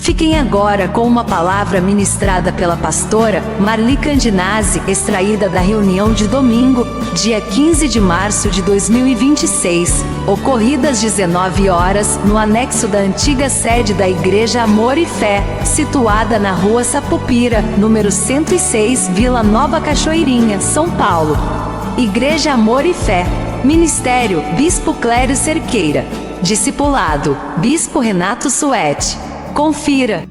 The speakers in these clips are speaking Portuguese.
Fiquem agora com uma palavra ministrada pela pastora Marli Candinazzi, extraída da reunião de domingo, dia 15 de março de 2026, ocorrida às 19 horas, no anexo da antiga sede da Igreja Amor e Fé, situada na Rua Sapupira, número 106, Vila Nova Cachoeirinha, São Paulo. Igreja Amor e Fé. Ministério: Bispo Clério Cerqueira. Discipulado: Bispo Renato Suete. Confira.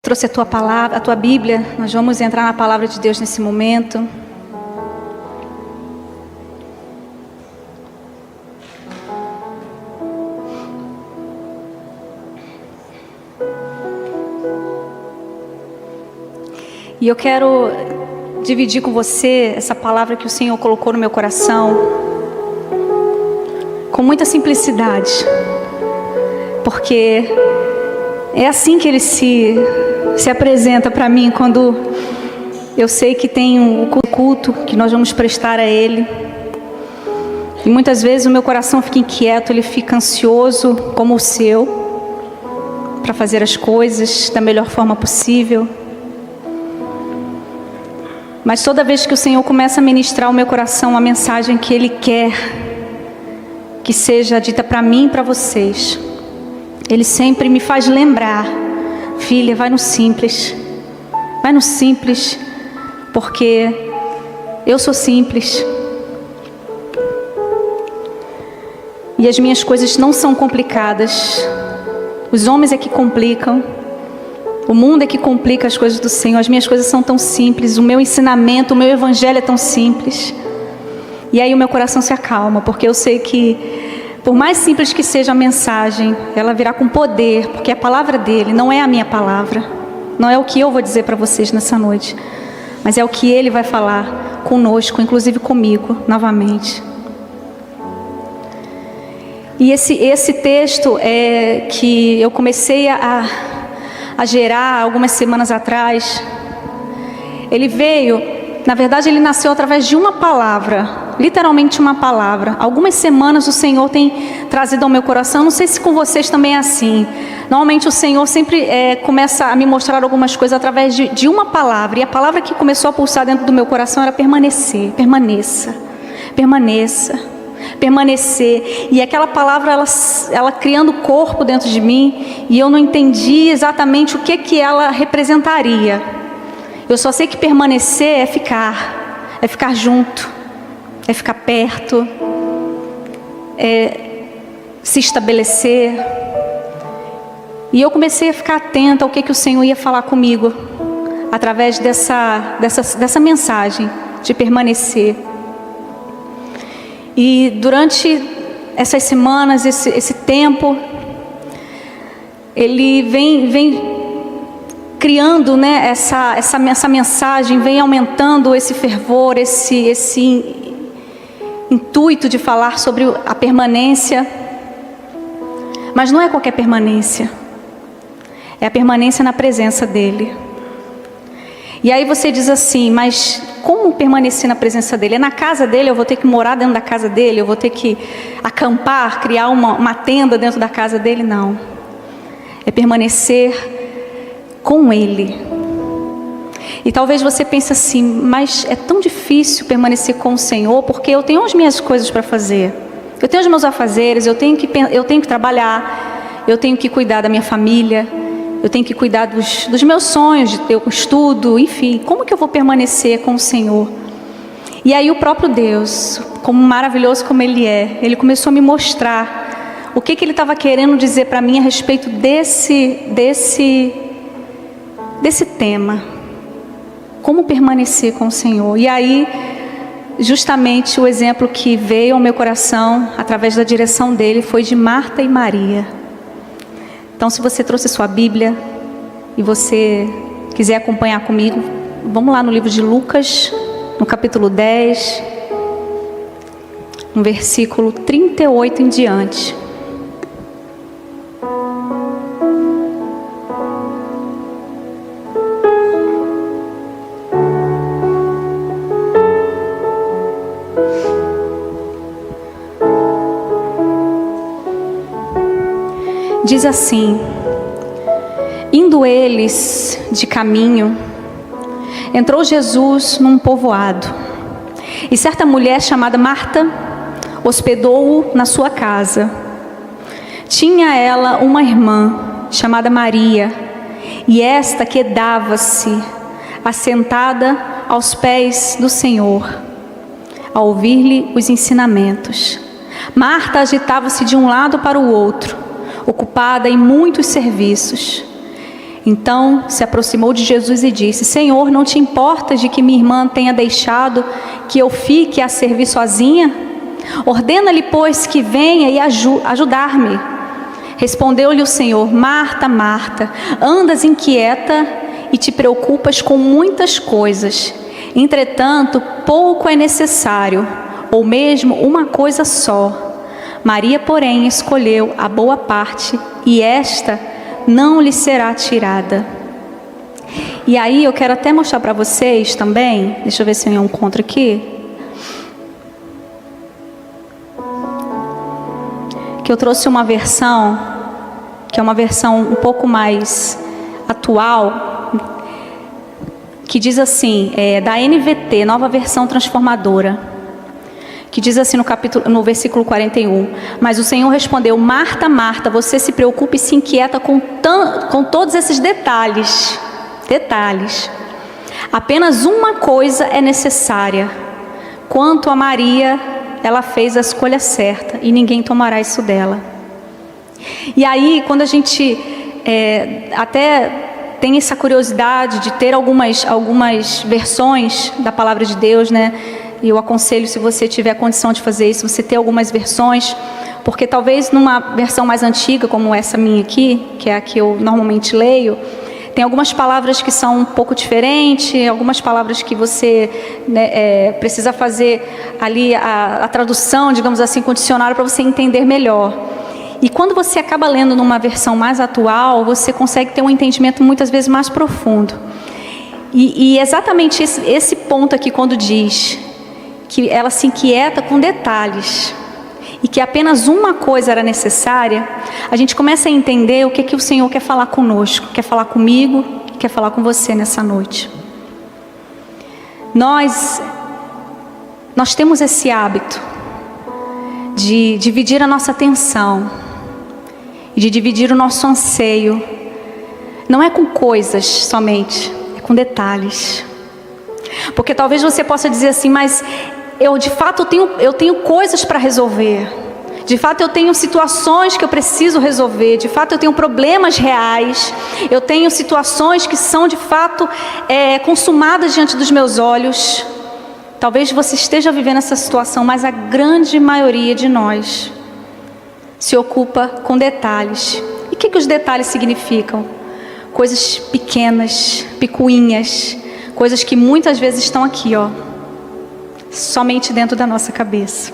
Trouxe a tua palavra, a tua Bíblia. Nós vamos entrar na palavra de Deus nesse momento. E eu quero dividir com você essa palavra que o Senhor colocou no meu coração, com muita simplicidade, porque é assim que Ele se apresenta para mim quando eu sei que tem um culto que nós vamos prestar a Ele. E muitas vezes o meu coração fica inquieto, ele fica ansioso como o seu, para fazer as coisas da melhor forma possível. Mas toda vez que o Senhor começa a ministrar ao meu coração a mensagem que Ele quer que seja dita para mim e para vocês, Ele sempre me faz lembrar: filha, vai no simples, porque eu sou simples. E as minhas coisas não são complicadas. Os homens é que complicam. O mundo é que complica as coisas do Senhor. As minhas coisas são tão simples. O meu ensinamento, o meu evangelho é tão simples. E aí o meu coração se acalma, porque eu sei que, por mais simples que seja a mensagem, ela virá com poder, porque a palavra dele não é a minha palavra. Não é o que eu vou dizer para vocês nessa noite, mas é o que Ele vai falar conosco, inclusive comigo, novamente. E esse texto é que eu comecei a gerar algumas semanas atrás. Ele veio, na verdade ele nasceu através de uma palavra, literalmente uma palavra. Algumas semanas o Senhor tem trazido ao meu coração, não sei se com vocês também é assim. Normalmente o Senhor sempre começa a me mostrar algumas coisas através de uma palavra. E a palavra que começou a pulsar dentro do meu coração era permanecer, permaneça, permaneça, permanecer. E aquela palavra, ela criando corpo dentro de mim, e eu não entendi exatamente o que ela representaria. Eu só sei que permanecer é ficar junto, é ficar perto, é se estabelecer. E eu comecei a ficar atenta ao que o Senhor ia falar comigo através dessa mensagem de permanecer. E durante essas semanas, esse tempo, Ele vem criando, né, essa mensagem, vem aumentando esse fervor, esse intuito de falar sobre a permanência. Mas não é qualquer permanência, é a permanência na presença dEle. E aí você diz assim: mas como permanecer na presença dEle? É na casa dEle? Eu vou ter que morar dentro da casa dEle? Eu vou ter que acampar, criar uma tenda dentro da casa dEle? Não. É permanecer com Ele. E talvez você pense assim: mas é tão difícil permanecer com o Senhor, porque eu tenho as minhas coisas para fazer. Eu tenho os meus afazeres, eu tenho que trabalhar, eu tenho que cuidar da minha família, eu tenho que cuidar dos meus sonhos, de ter o estudo, enfim. Como que eu vou permanecer com o Senhor? E aí o próprio Deus, como maravilhoso como Ele é, Ele começou a me mostrar o que Ele estava querendo dizer para mim a respeito desse tema. Como permanecer com o Senhor. E aí, justamente o exemplo que veio ao meu coração, através da direção dele, foi de Marta e Maria. Então, se você trouxe sua Bíblia e você quiser acompanhar comigo, vamos lá no livro de Lucas, no capítulo 10, no versículo 38 em diante. Diz assim: indo eles de caminho, entrou Jesus num povoado, e certa mulher chamada Marta hospedou-o na sua casa. Tinha ela uma irmã chamada Maria, e esta quedava-se assentada aos pés do Senhor, a ouvir-lhe os ensinamentos. Marta agitava-se de um lado para o outro, ocupada em muitos serviços. Então se aproximou de Jesus e disse: Senhor, não te importas de que minha irmã tenha deixado que eu fique a servir sozinha? Ordena-lhe, pois, que venha e ajudar-me. Respondeu-lhe o Senhor: Marta, Marta, andas inquieta e te preocupas com muitas coisas. Entretanto, pouco é necessário, ou mesmo uma coisa só. Maria, porém, escolheu a boa parte, e esta não lhe será tirada. E aí eu quero até mostrar para vocês também, deixa eu ver se eu encontro aqui, que eu trouxe uma versão, que é uma versão um pouco mais atual, que diz assim, da NVT, Nova Versão Transformadora, que diz assim no versículo 41, mas o Senhor respondeu: Marta, Marta, você se preocupa e se inquieta com todos esses detalhes. Apenas uma coisa é necessária. Quanto a Maria, ela fez a escolha certa, e ninguém tomará isso dela. E aí, quando a gente até tem essa curiosidade de ter algumas versões da palavra de Deus, né? E eu aconselho, se você tiver condição de fazer isso, você ter algumas versões, porque talvez numa versão mais antiga, como essa minha aqui, que é a que eu normalmente leio, tem algumas palavras que são um pouco diferentes, algumas palavras que você precisa fazer ali a tradução, digamos assim, com o dicionário, para você entender melhor. E quando você acaba lendo numa versão mais atual, você consegue ter um entendimento muitas vezes mais profundo. E exatamente esse ponto aqui, quando diz que ela se inquieta com detalhes e que apenas uma coisa era necessária, a gente começa a entender o que o Senhor quer falar conosco, quer falar comigo, quer falar com você nessa noite. Nós temos esse hábito de dividir a nossa atenção, de dividir o nosso anseio, não é com coisas somente, é com detalhes. Porque talvez você possa dizer assim, mas de fato eu tenho coisas para resolver, de fato eu tenho situações que eu preciso resolver, de fato eu tenho problemas reais, eu tenho situações que são de fato consumadas diante dos meus olhos. Talvez você esteja vivendo essa situação, mas a grande maioria de nós se ocupa com detalhes. E o que os detalhes significam? Coisas pequenas, picuinhas, coisas que muitas vezes estão aqui, somente dentro da nossa cabeça.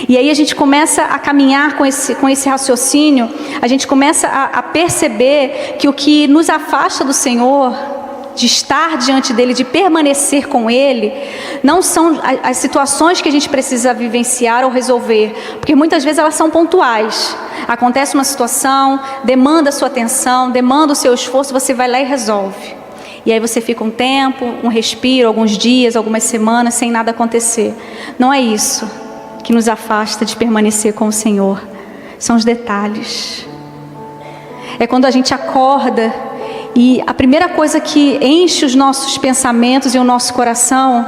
E aí a gente começa a caminhar com esse raciocínio, a gente começa a perceber que o que nos afasta do Senhor, de estar diante dEle, de permanecer com Ele, não são as situações que a gente precisa vivenciar ou resolver, porque muitas vezes elas são pontuais. Acontece uma situação, demanda a sua atenção, demanda o seu esforço, você vai lá e resolve. E aí você fica um tempo, um respiro, alguns dias, algumas semanas, sem nada acontecer. Não é isso que nos afasta de permanecer com o Senhor. São os detalhes. É quando a gente acorda e a primeira coisa que enche os nossos pensamentos e o nosso coração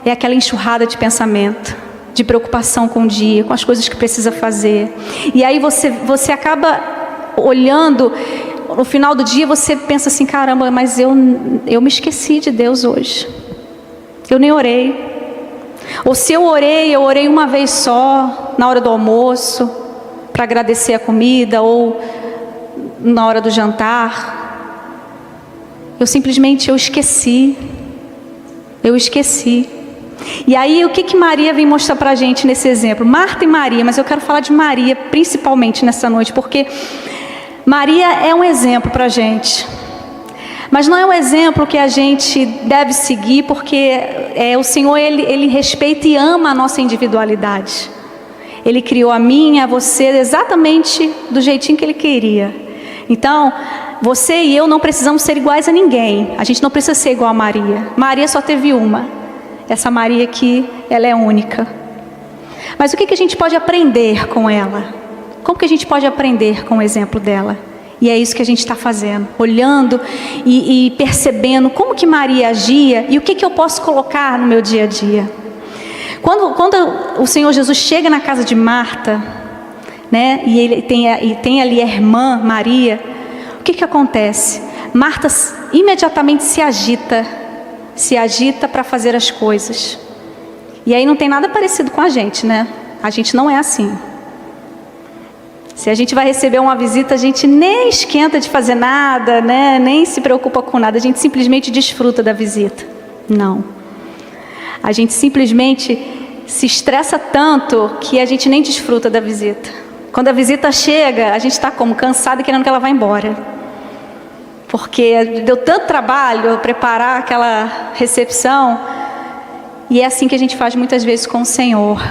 é aquela enxurrada de pensamento, de preocupação com o dia, com as coisas que precisa fazer. E aí você acaba olhando, no final do dia você pensa assim, caramba, mas eu me esqueci de Deus hoje. Eu nem orei. Ou se eu orei uma vez só, na hora do almoço, para agradecer a comida, ou na hora do jantar. Eu esqueci. Eu esqueci. E aí, o que Maria vem mostrar para a gente nesse exemplo? Marta e Maria, mas eu quero falar de Maria principalmente nessa noite, porque Maria é um exemplo para a gente. Mas não é um exemplo que a gente deve seguir, porque o Senhor, Ele respeita e ama a nossa individualidade. Ele criou a mim e a você exatamente do jeitinho que Ele queria. Então, você e eu não precisamos ser iguais a ninguém. A gente não precisa ser igual a Maria. Maria só teve uma. Essa Maria aqui, ela é única. Mas o que a gente pode aprender com ela? Como que a gente pode aprender com o exemplo dela? E é isso que a gente está fazendo. Olhando e percebendo como que Maria agia e o que eu posso colocar no meu dia a dia. Quando o Senhor Jesus chega na casa de Marta, né, e ele tem ali a irmã Maria, o que acontece? Marta imediatamente se agita para fazer as coisas. E aí não tem nada parecido com a gente, né? A gente não é assim. Se a gente vai receber uma visita, a gente nem esquenta de fazer nada, né? Nem se preocupa com nada, a gente simplesmente desfruta da visita. Não. A gente simplesmente se estressa tanto que a gente nem desfruta da visita. Quando a visita chega, a gente está como? Cansado e querendo que ela vá embora. Porque deu tanto trabalho preparar aquela recepção. E é assim que a gente faz muitas vezes com o Senhor.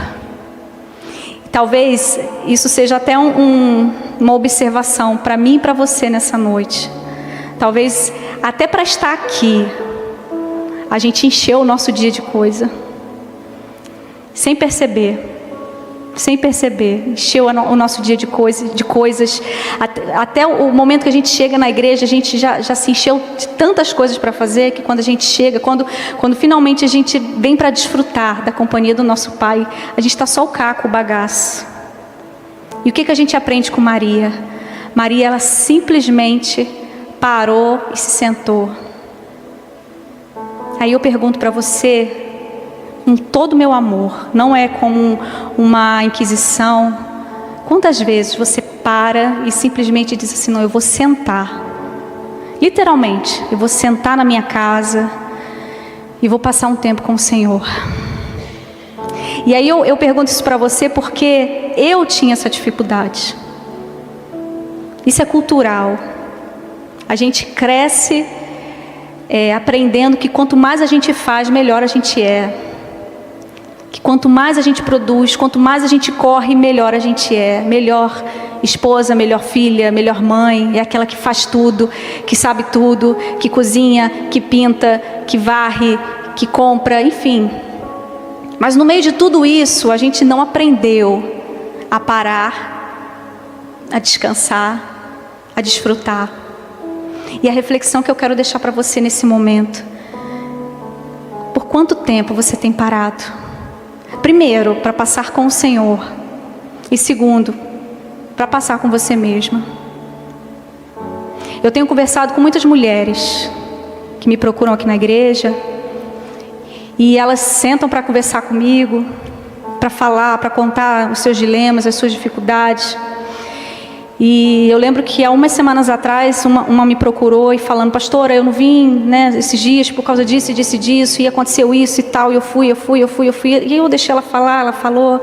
Talvez isso seja até uma observação para mim e para você nessa noite. Talvez até para estar aqui, a gente encheu o nosso dia de coisa. Sem perceber. Encheu o nosso dia de coisas. Até o momento que a gente chega na igreja, a gente já se encheu de tantas coisas para fazer, que quando a gente chega, quando finalmente a gente vem para desfrutar da companhia do nosso Pai, a gente está só o caco, o bagaço. E o que a gente aprende com Maria? Maria, ela simplesmente parou e se sentou. Aí eu pergunto para você, com todo o meu amor, não é como uma inquisição. Quantas vezes você para e simplesmente diz assim: não, eu vou sentar. Literalmente, eu vou sentar na minha casa e vou passar um tempo com o Senhor. E aí eu pergunto isso para você porque eu tinha essa dificuldade. Isso é cultural. A gente cresce aprendendo que quanto mais a gente faz, melhor a gente é. Que quanto mais a gente produz, quanto mais a gente corre, melhor a gente é. Melhor esposa, melhor filha, melhor mãe. É aquela que faz tudo, que sabe tudo, que cozinha, que pinta, que varre, que compra, enfim. Mas no meio de tudo isso, a gente não aprendeu a parar, a descansar, a desfrutar. E a reflexão que eu quero deixar para você nesse momento: por quanto tempo você tem parado? Primeiro, para passar com o Senhor. E segundo, para passar com você mesma. Eu tenho conversado com muitas mulheres que me procuram aqui na igreja. E elas sentam para conversar comigo, para falar, para contar os seus dilemas, as suas dificuldades. E eu lembro que há umas semanas atrás, uma me procurou e falando: pastora, eu não vim, né, esses dias por causa disso, disso, e aconteceu isso e tal, e eu fui. E eu deixei ela falar, ela falou.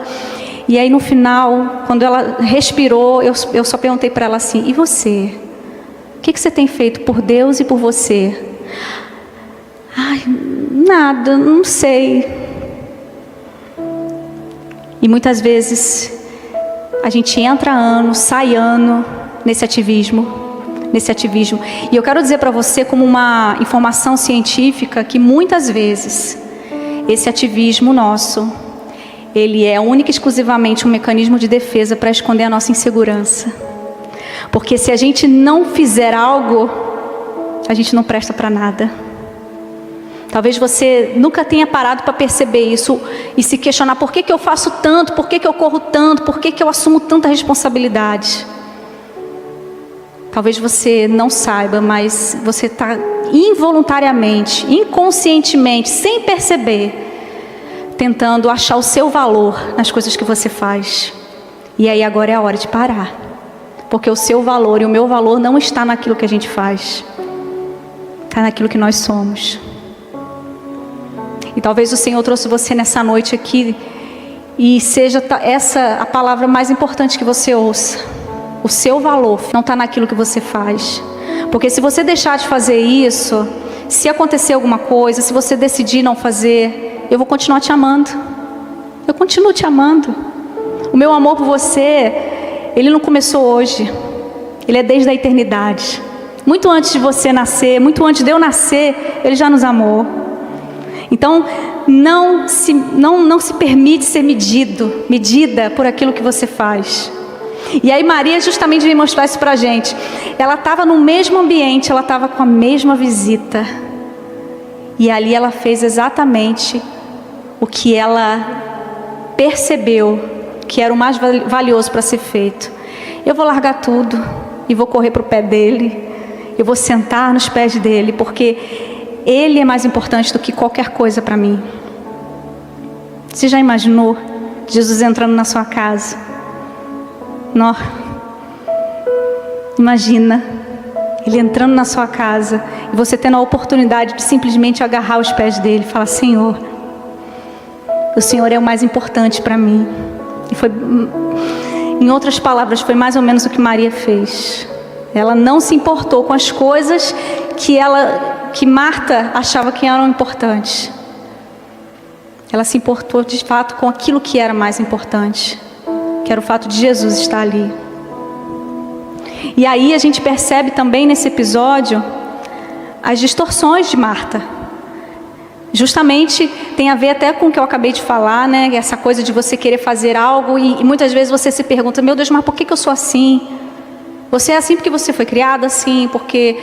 E aí no final, quando ela respirou, eu só perguntei para ela assim: e você? O que você tem feito por Deus e por você? Ai, nada, não sei. E muitas vezes a gente entra ano, sai ano nesse ativismo. E eu quero dizer para você, como uma informação científica, que muitas vezes esse ativismo nosso, ele é única e exclusivamente um mecanismo de defesa para esconder a nossa insegurança. Porque se a gente não fizer algo, a gente não presta para nada. Talvez você nunca tenha parado para perceber isso e se questionar: por que eu faço tanto? Por que eu corro tanto? Por que eu assumo tanta responsabilidade? Talvez você não saiba, mas você está involuntariamente, inconscientemente, sem perceber, tentando achar o seu valor nas coisas que você faz. E aí agora é a hora de parar. Porque o seu valor e o meu valor não está naquilo que a gente faz. Está naquilo que nós somos. E talvez o Senhor trouxe você nessa noite aqui e seja essa a palavra mais importante que você ouça. O seu valor não está naquilo que você faz. Porque se você deixar de fazer isso, se acontecer alguma coisa, se você decidir não fazer, eu vou continuar te amando. Eu continuo te amando. O meu amor por você, ele não começou hoje. Ele é desde a eternidade. Muito antes de você nascer, muito antes de eu nascer, ele já nos amou. Então, não se permite ser medida por aquilo que você faz. E aí Maria justamente veio mostrar isso pra gente. Ela estava no mesmo ambiente, ela estava com a mesma visita. E ali ela fez exatamente o que ela percebeu que era o mais valioso para ser feito. Eu vou largar tudo e vou correr para o pé dele. Eu vou sentar nos pés dele, porque ele é mais importante do que qualquer coisa para mim. Você já imaginou Jesus entrando na sua casa? Não. Imagina ele entrando na sua casa e você tendo a oportunidade de simplesmente agarrar os pés dele e falar: Senhor, o Senhor é o mais importante para mim. E foi, em outras palavras, foi mais ou menos o que Maria fez. Ela não se importou com as coisas que Marta achava que eram importantes. Ela se importou de fato com aquilo que era mais importante, que era o fato de Jesus estar ali. E aí a gente percebe também nesse episódio as distorções de Marta. Justamente tem a ver até com o que eu acabei de falar, né? Essa coisa de você querer fazer algo e muitas vezes você se pergunta: meu Deus, mas por que eu sou assim? Você é assim porque você foi criado assim, porque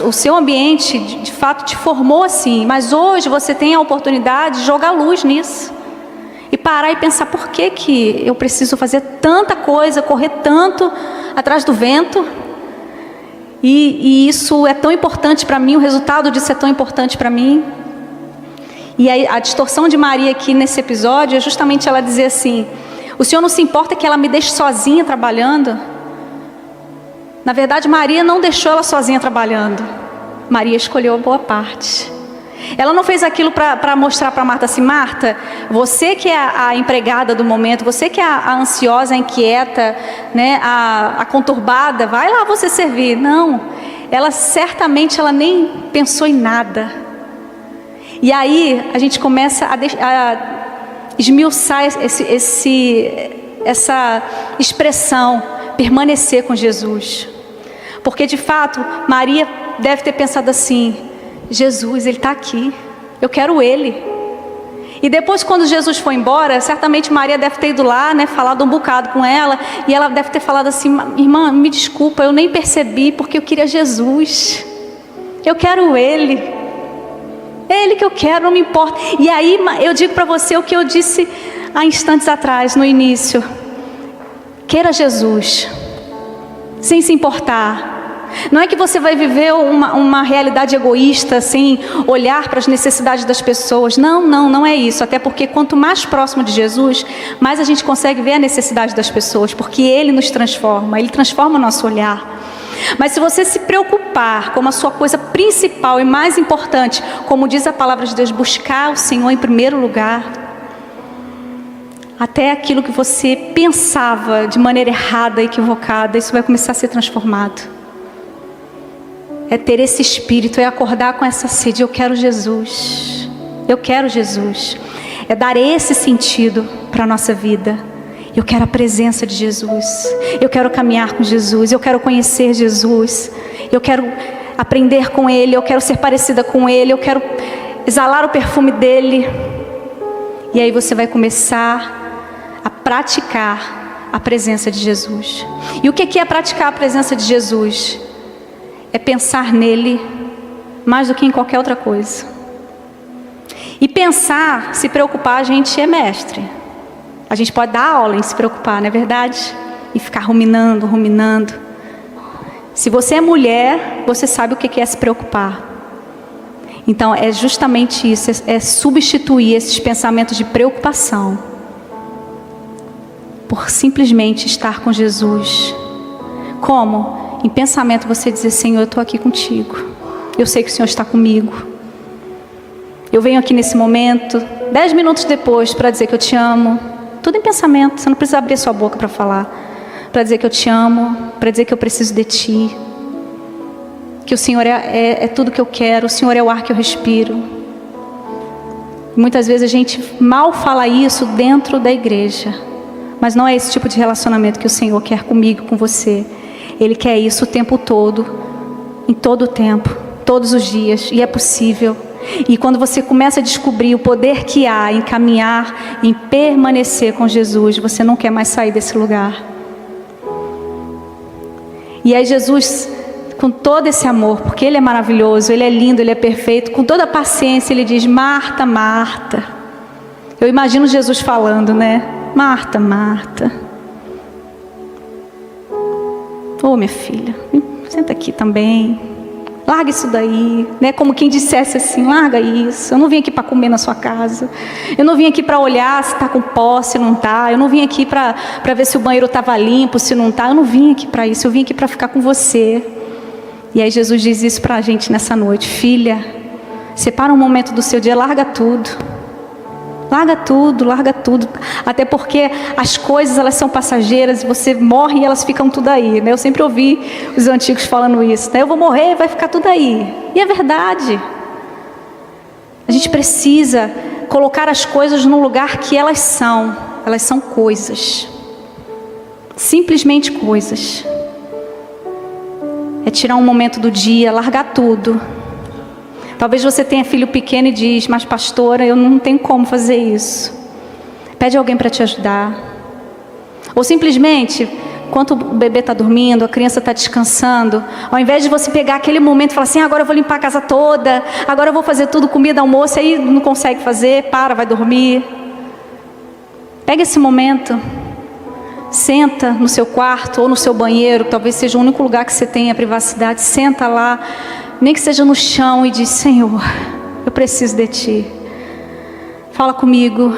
o seu ambiente de fato te formou assim. Mas hoje você tem a oportunidade de jogar luz nisso e parar e pensar: por que eu preciso fazer tanta coisa, correr tanto atrás do vento? E isso é tão importante para mim, o resultado disso é tão importante para mim. E a distorção de Maria aqui nesse episódio é justamente ela dizer assim: o Senhor não se importa que ela me deixe sozinha trabalhando? Na verdade, Maria não deixou ela sozinha trabalhando. Maria escolheu a boa parte. Ela não fez aquilo para mostrar para Marta assim: Marta, você que é a empregada do momento, você que é a ansiosa, a inquieta, né, a conturbada, vai lá você servir. Não, ela certamente nem pensou em nada. E aí a gente começa a esmiuçar essa expressão, permanecer com Jesus. Porque de fato, Maria deve ter pensado assim: Jesus, Ele está aqui, eu quero Ele. E depois, quando Jesus foi embora, certamente Maria deve ter ido lá, né, falado um bocado com ela, e ela deve ter falado assim: irmã, me desculpa, eu nem percebi, porque eu queria Jesus, eu quero Ele, é Ele que eu quero, não me importa. E aí eu digo para você o que eu disse há instantes atrás, no início: queira Jesus, sem se importar. Não é que você vai viver uma realidade egoísta, sem olhar para as necessidades das pessoas. Não é isso. Até porque quanto mais próximo de Jesus, mais a gente consegue ver a necessidade das pessoas, porque Ele nos transforma, Ele transforma o nosso olhar. Mas se você se preocupar como a sua coisa principal e mais importante, como diz a palavra de Deus, buscar o Senhor em primeiro lugar, até aquilo que você pensava de maneira errada, equivocada, isso vai começar a ser transformado. É ter esse espírito, é acordar com essa sede: eu quero Jesus, eu quero Jesus. É dar esse sentido para a nossa vida. Eu quero a presença de Jesus, eu quero caminhar com Jesus, eu quero conhecer Jesus, eu quero aprender com Ele, eu quero ser parecida com Ele, eu quero exalar o perfume dEle. E aí você vai começar a praticar a presença de Jesus. E o que é praticar a presença de Jesus? É pensar nele mais do que em qualquer outra coisa. E pensar, se preocupar, a gente é mestre. A gente pode dar aula em se preocupar, não é verdade? E ficar ruminando. Se você é mulher, você sabe o que é se preocupar. Então é justamente isso, é substituir esses pensamentos de preocupação por simplesmente estar com Jesus. Como? Em pensamento você dizer: Senhor, eu estou aqui contigo, eu sei que o Senhor está comigo, eu venho aqui nesse momento, 10 minutos depois, para dizer que eu te amo. Tudo em pensamento, você não precisa abrir a sua boca para falar, para dizer que eu te amo, para dizer que eu preciso de ti, que o Senhor é tudo que eu quero, o Senhor é o ar que eu respiro. Muitas vezes a gente mal fala isso dentro da igreja, Mas não é esse tipo de relacionamento que o Senhor quer comigo, com você. Ele quer isso o tempo todo, em todo o tempo, todos os dias, e é possível. E quando você começa a descobrir o poder que há em caminhar, em permanecer com Jesus, você não quer mais sair desse lugar. E aí Jesus, com todo esse amor, porque Ele é maravilhoso, Ele é lindo, Ele é perfeito, com toda a paciência, Ele diz: Marta, Marta. Eu imagino Jesus falando, né? Marta, Marta. Ô, minha filha, senta aqui também. Larga isso daí, né? Como quem dissesse assim: larga isso. Eu não vim aqui para comer na sua casa. Eu não vim aqui para olhar se está com pó, se não está. Eu não vim aqui para ver se o banheiro estava limpo, se não está. Eu não vim aqui para isso. Eu vim aqui para ficar com você. E aí Jesus diz isso para a gente nessa noite: filha, separa um momento do seu dia, larga tudo. Larga tudo, larga tudo. Até porque as coisas, elas são passageiras, e você morre e elas ficam tudo aí, né? Eu sempre ouvi os antigos falando isso, né? Eu vou morrer, vai ficar tudo aí. E é verdade. A gente precisa colocar as coisas no lugar que elas são. Elas são coisas. Simplesmente coisas. É tirar um momento do dia, largar tudo. Talvez você tenha filho pequeno e diz: mas pastora, eu não tenho como fazer isso. Pede alguém para te ajudar. Ou simplesmente, enquanto o bebê está dormindo, a criança está descansando, ao invés de você pegar aquele momento e falar assim: agora eu vou limpar a casa toda, agora eu vou fazer tudo, comida, almoço, aí não consegue fazer, vai dormir. Pega esse momento, senta no seu quarto ou no seu banheiro, talvez seja o único lugar que você tenha privacidade, senta lá, nem que seja no chão, e diz: Senhor, eu preciso de Ti. Fala comigo,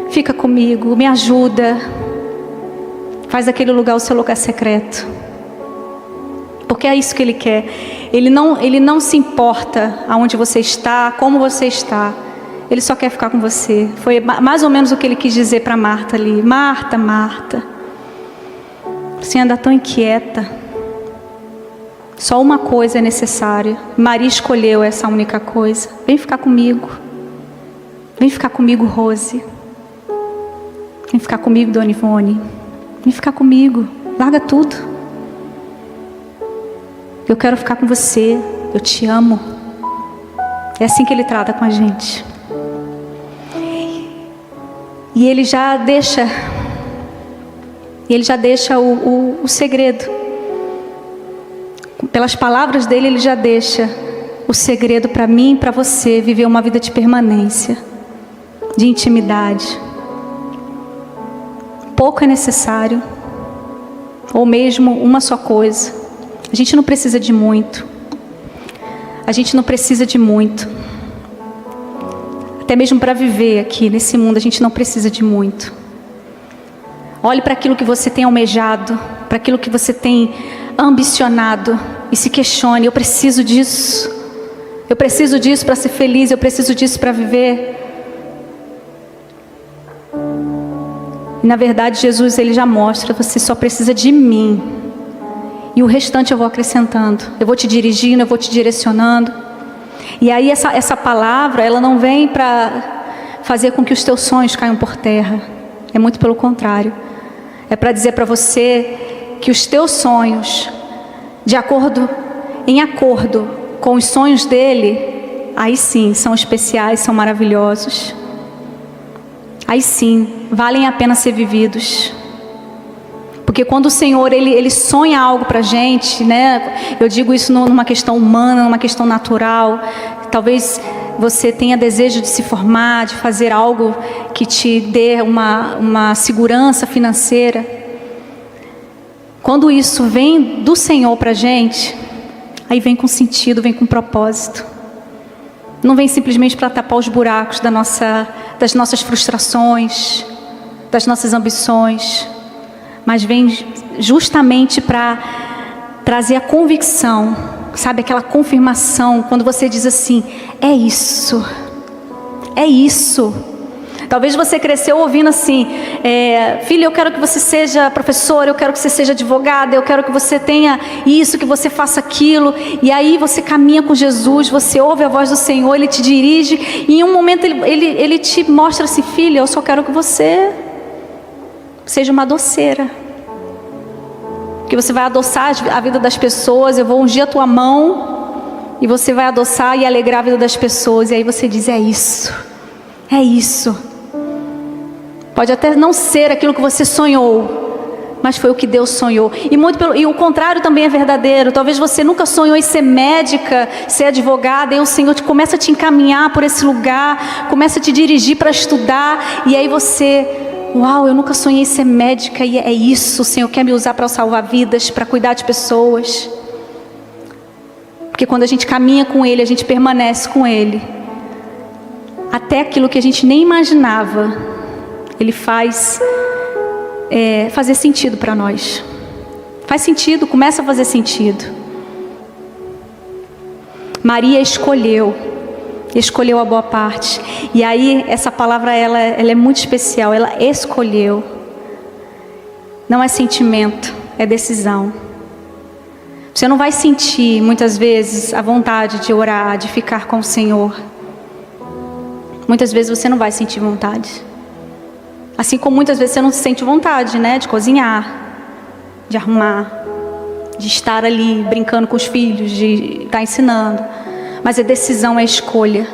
fica comigo, me ajuda. Faz daquele lugar o seu lugar secreto. Porque é isso que Ele quer. Ele não se importa aonde você está, como você está. Ele só quer ficar com você. Foi mais ou menos o que Ele quis dizer para Marta ali: Marta, Marta, você anda tão inquieta. Só uma coisa é necessária. Maria escolheu essa única coisa. Vem ficar comigo. Vem ficar comigo, Rose. Vem ficar comigo, Dona Ivone. Vem ficar comigo. Larga tudo. Eu quero ficar com você. Eu te amo. É assim que Ele trata com a gente. E Ele já deixa o segredo. Pelas palavras dele, Ele já deixa o segredo para mim e para você viver uma vida de permanência, de intimidade. Pouco é necessário, ou mesmo uma só coisa. A gente não precisa de muito. A gente não precisa de muito. Até mesmo para viver aqui nesse mundo, a gente não precisa de muito. Olhe para aquilo que você tem almejado, para aquilo que você tem ambicionado, e se questione: eu preciso disso. Eu preciso disso para ser feliz, eu preciso disso para viver. E na verdade Jesus, Ele já mostra: você só precisa de mim. E o restante eu vou acrescentando. Eu vou te dirigindo, eu vou te direcionando. E aí essa palavra, ela não vem para fazer com que os teus sonhos caiam por terra. É muito pelo contrário. É para dizer para você que os teus sonhos, em acordo com os sonhos dele, aí sim são especiais, são maravilhosos. Aí sim valem a pena ser vividos. Porque quando o Senhor ele sonha algo para a gente, né? Eu digo isso numa questão humana, numa questão natural. Talvez você tenha desejo de se formar, de fazer algo que te dê uma segurança financeira. Quando isso vem do Senhor para a gente, aí vem com sentido, vem com propósito. Não vem simplesmente para tapar os buracos das nossas frustrações, das nossas ambições, mas vem justamente para trazer a convicção, sabe, aquela confirmação, quando você diz assim: é isso, é isso. Talvez você cresceu ouvindo assim: filha, eu quero que você seja professora, eu quero que você seja advogada, eu quero que você tenha isso, que você faça aquilo. E aí você caminha com Jesus, você ouve a voz do Senhor, Ele te dirige, e em um momento Ele te mostra assim: filha, eu só quero que você seja uma doceira. Que você vai adoçar a vida das pessoas. Eu vou ungir a tua mão e você vai adoçar e alegrar a vida das pessoas. E aí você diz, é isso. É isso. Pode até não ser aquilo que você sonhou, mas foi o que Deus sonhou. E o contrário também é verdadeiro. Talvez você nunca sonhou em ser médica, ser advogada, e o Senhor começa a te encaminhar por esse lugar, começa a te dirigir para estudar, e aí você, uau, eu nunca sonhei em ser médica, e é isso, o Senhor quer me usar para salvar vidas, para cuidar de pessoas. Porque quando a gente caminha com Ele, a gente permanece com Ele, até aquilo que a gente nem imaginava, Ele faz fazer sentido para nós. Faz sentido, começa a fazer sentido. Maria escolheu a boa parte. E aí essa palavra ela é muito especial. Ela escolheu. Não é sentimento, é decisão. Você não vai sentir muitas vezes a vontade de orar, de ficar com o Senhor. Muitas vezes você não vai sentir vontade. Assim como muitas vezes você não sente vontade, né, de cozinhar, de arrumar, de estar ali brincando com os filhos, de estar ensinando. Mas a decisão é a escolha.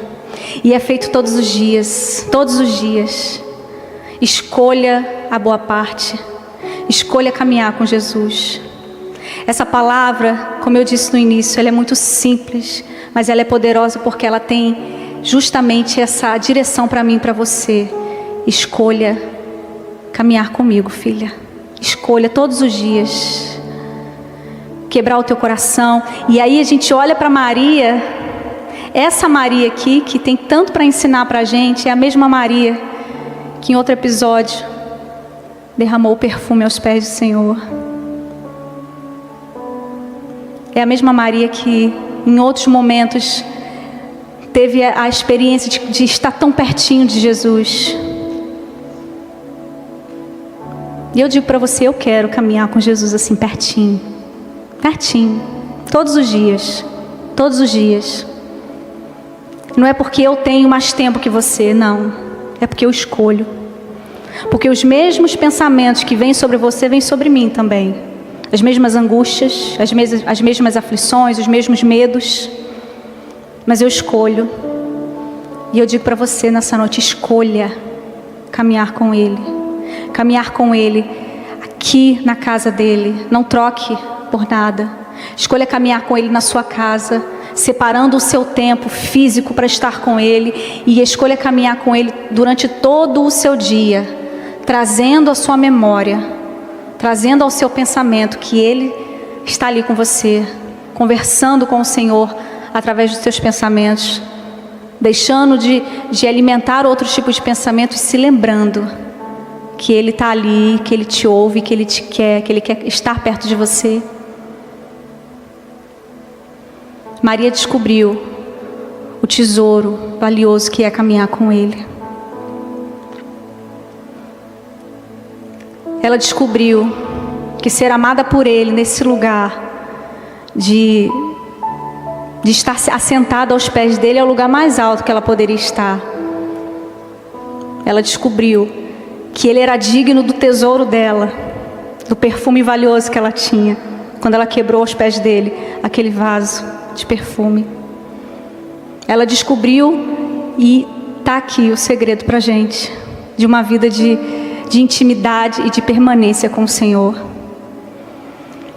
E é feito todos os dias, todos os dias. Escolha a boa parte. Escolha caminhar com Jesus. Essa palavra, como eu disse no início, ela é muito simples, mas ela é poderosa porque ela tem justamente essa direção para mim e para você. Escolha caminhar comigo, filha. Escolha todos os dias quebrar o teu coração. E aí a gente olha para Maria. Essa Maria aqui, que tem tanto para ensinar para a gente, é a mesma Maria que em outro episódio derramou o perfume aos pés do Senhor. É a mesma Maria que em outros momentos teve a experiência de estar tão pertinho de Jesus. E eu digo para você, eu quero caminhar com Jesus assim, pertinho. Pertinho. Todos os dias. Todos os dias. Não é porque eu tenho mais tempo que você, não. É porque eu escolho. Porque os mesmos pensamentos que vêm sobre você, vêm sobre mim também. As mesmas angústias, as mesmas aflições, os mesmos medos. Mas eu escolho. E eu digo para você nessa noite, escolha caminhar com Ele. Caminhar com Ele aqui na casa dEle. Não troque por nada. Escolha caminhar com Ele na sua casa, separando o seu tempo físico para estar com Ele. E escolha caminhar com Ele durante todo o seu dia, trazendo à sua memória, trazendo ao seu pensamento que Ele está ali com você, conversando com o Senhor através dos seus pensamentos, deixando de alimentar outros tipos de pensamentos e se lembrando que Ele está ali, que Ele te ouve, que Ele te quer, que Ele quer estar perto de você. Maria descobriu o tesouro valioso que é caminhar com Ele. Ela descobriu que ser amada por Ele nesse lugar de estar assentada aos pés dEle é o lugar mais alto que ela poderia estar. Ela descobriu que Ele era digno do tesouro dela, do perfume valioso que ela tinha, quando ela quebrou aos pés dEle aquele vaso de perfume. Ela descobriu, e está aqui o segredo para a gente, de uma vida de intimidade e de permanência com o Senhor.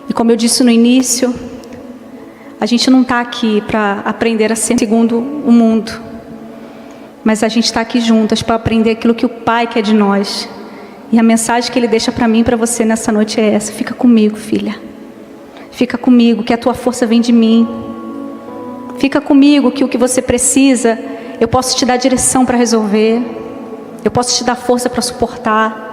E como eu disse no início, a gente não está aqui para aprender a ser segundo o mundo, mas a gente está aqui juntas para aprender aquilo que o Pai quer de nós. E a mensagem que Ele deixa para mim e para você nessa noite é essa: fica comigo, filha. Fica comigo, que a tua força vem de mim. Fica comigo, que o que você precisa, eu posso te dar direção para resolver. Eu posso te dar força para suportar.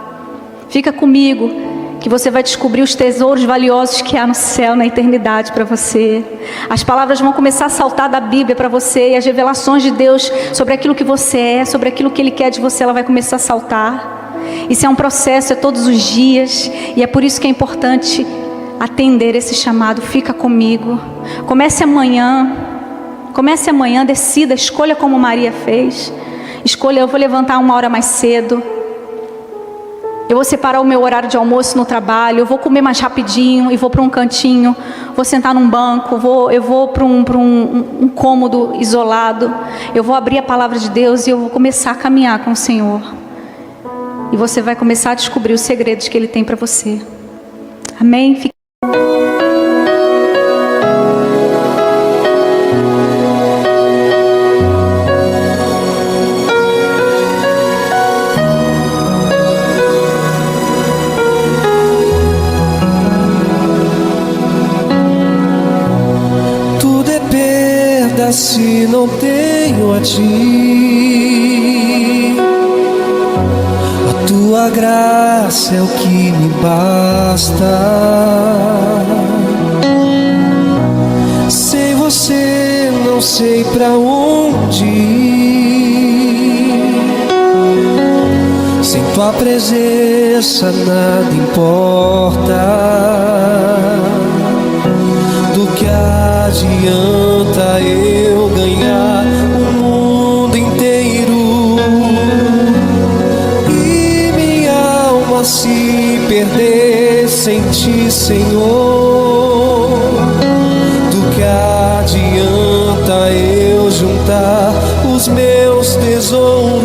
Fica comigo, que você vai descobrir os tesouros valiosos que há no céu, na eternidade para você. As palavras vão começar a saltar da Bíblia para você, e as revelações de Deus sobre aquilo que você é, sobre aquilo que Ele quer de você, ela vai começar a saltar. Isso é um processo, é todos os dias, e é por isso que é importante atender esse chamado. Fica comigo. Comece amanhã, decida, escolha como Maria fez. Escolha, eu vou levantar 1 hora mais cedo. Eu vou separar o meu horário de almoço no trabalho, eu vou comer mais rapidinho e vou para um cantinho, vou sentar num banco, eu vou para um cômodo isolado, eu vou abrir a palavra de Deus e eu vou começar a caminhar com o Senhor. E você vai começar a descobrir os segredos que Ele tem para você. Amém? Se não tenho a ti, a tua graça é o que me basta. Sem você não sei pra onde ir. Sem tua presença nada importa. Do que adianta eu ganhar o mundo inteiro e minha alma se perder sem ti, Senhor? Do que adianta eu juntar os meus tesouros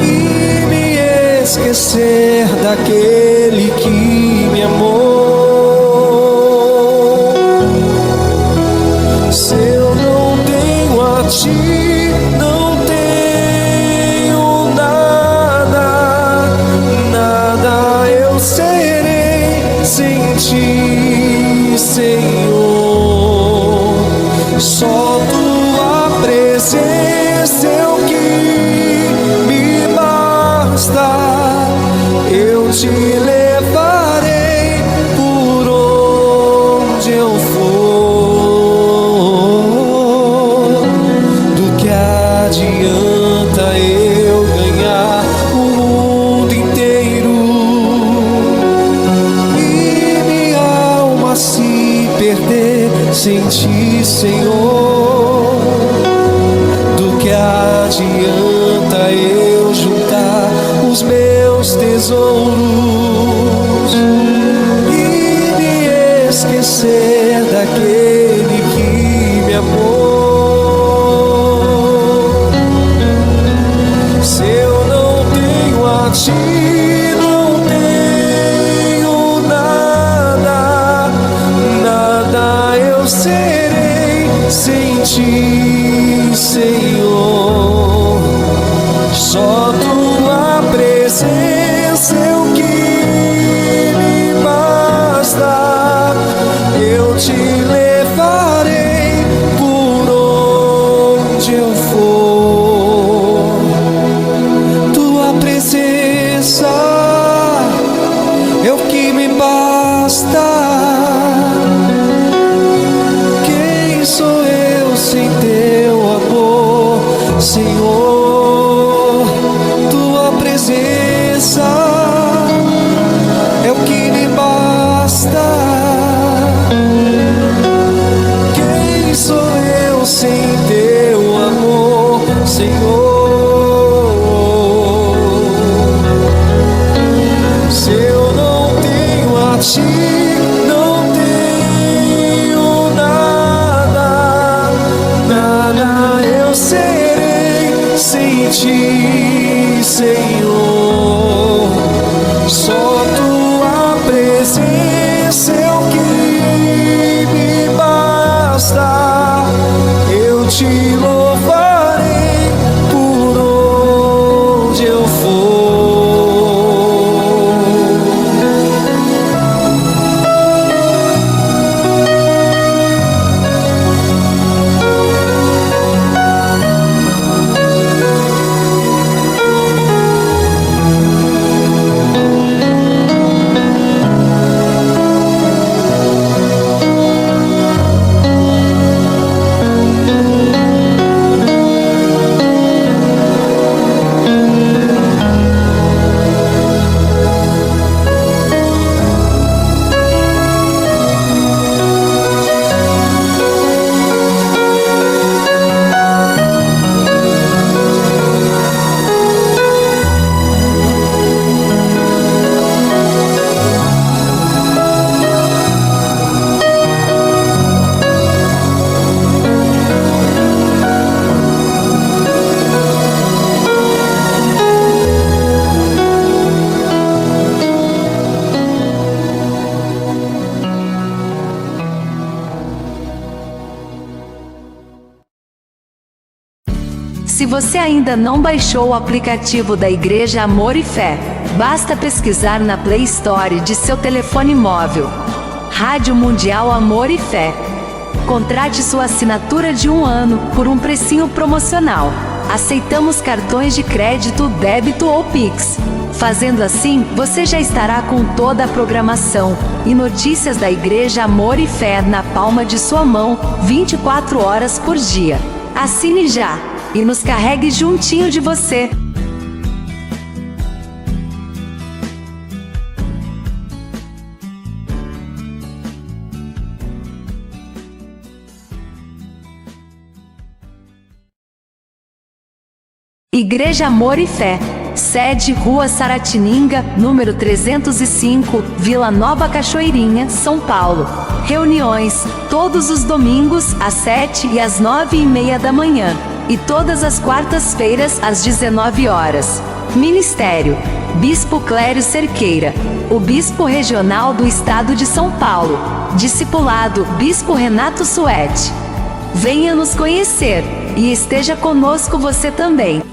e me esquecer daquele que me amou? Se eu não tenho a ti, não tenho nada, nada eu serei sem ti, Senhor. Só tua presença é o que me basta. Eu te levarei por onde eu for. Adianta eu ganhar o mundo inteiro e minha alma se perder sem ti, Senhor? Do que adianta eu juntar os meus tesouros e me esquecer daquele que me amou? Se eu não tenho a ti, não tenho nada, nada eu serei sem ti, Senhor. Só tua presença é o que me basta. Eu te levarei por onde eu for. Presença é o que me basta. Quem sou eu sem teu amor, Senhor? Tua presença é o que me basta. Quem sou eu sem teu amor, Senhor? Não tenho nada, nada eu serei sem ti, Senhor. Só tua presença é o que me basta. Eu te louvarei por onde eu for. você ainda não baixou o aplicativo da Igreja Amor e Fé, basta pesquisar na Play Store de seu telefone móvel. Rádio Mundial Amor e Fé. Contrate sua assinatura de 1 ano por um precinho promocional. Aceitamos cartões de crédito, débito ou Pix. Fazendo assim, você já estará com toda a programação e notícias da Igreja Amor e Fé na palma de sua mão, 24 horas por dia. Assine já e nos carregue juntinho de você. Igreja Amor e Fé. Sede Rua Saratininga, número 305, Vila Nova Cachoeirinha, São Paulo. Reuniões, todos os domingos, às 7 e às 9h30 da manhã. E todas as quartas-feiras, às 19 horas. Ministério: Bispo Clério Cerqueira, o Bispo Regional do Estado de São Paulo. Discipulado: Bispo Renato Suete. Venha nos conhecer e esteja conosco você também.